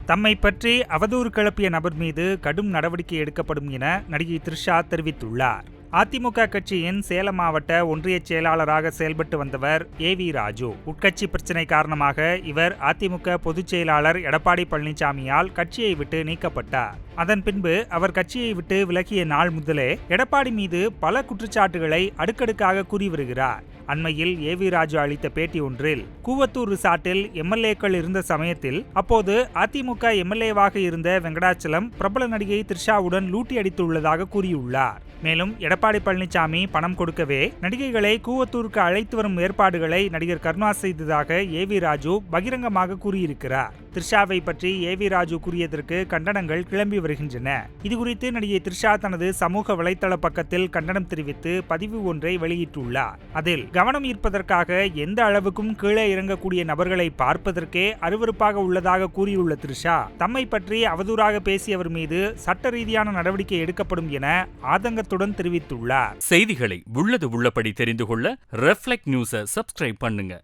தம்மை பற்றி அவதூறு கிளப்பிய நபர் மீது கடும் நடவடிக்கை எடுக்கப்படும் என நடிகை த்ரிஷா தெரிவித்துள்ளார். அதிமுக கட்சியின் சேலம் மாவட்ட ஒன்றிய செயலாளராக செயல்பட்டு வந்தவர் ஏவி ராஜு. உட்கட்சி பிரச்சினை காரணமாக இவர் அதிமுக பொதுச் செயலாளர் எடப்பாடி பழனிசாமியால் கட்சியை விட்டு நீக்கப்பட்டார். அதன் பின்பு அவர் கட்சியை விட்டு விலகிய நாள் முதலே எடப்பாடி மீது பல குற்றச்சாட்டுகளை அடுக்கடுக்காக கூறி வருகிறார். அண்மையில் ஏவி ராஜு அளித்த பேட்டி ஒன்றில் கூவத்தூர் ரிசார்ட்டில் எம்எல்ஏக்கள் இருந்த சமயத்தில் அப்போது அதிமுக எம்எல்ஏவாக இருந்த வெங்கடாச்சலம் பிரபல நடிகை த்ரிஷாவுடன் லூட்டி அடித்துள்ளதாக கூறியுள்ளார். மேலும் எடப்பாடி பழனிசாமி பணம் கொடுக்கவே நடிகைகளை கூவத்தூருக்கு அழைத்து வரும் ஏற்பாடுகளை நடிகர் கருணா செய்ததாக ஏவி ராஜு பகிரங்கமாக கூறியிருக்கிறார். த்ரிஷாவை பற்றி ஏவி ராஜு கூறியதற்கு கண்டனங்கள் கிளம்பி வருகின்றன. இதுகுறித்து நடிகை த்ரிஷா தனது சமூக வலைதள பக்கத்தில் கண்டனம் தெரிவித்து பதிவு ஒன்றை வெளியிட்டுள்ளார். அதில் கவனம் ஈர்ப்பதற்காக எந்த அளவுக்கும் கீழே இறங்கக்கூடிய நபர்களை பார்ப்பதற்கே அருவருப்பாக உள்ளதாக கூறியுள்ள த்ரிஷா, தம்மை பற்றி அவதூறாக பேசியவர் மீது சட்ட ரீதியான நடவடிக்கை எடுக்கப்படும் என ஆதங்கத்துடன் தெரிவித்துள்ளார். செய்திகளை உள்ளது உள்ளபடி தெரிந்து கொள்ள ரெஃப்ளெக்ட் நியூஸை சப்ஸ்கிரைப் பண்ணுங்க.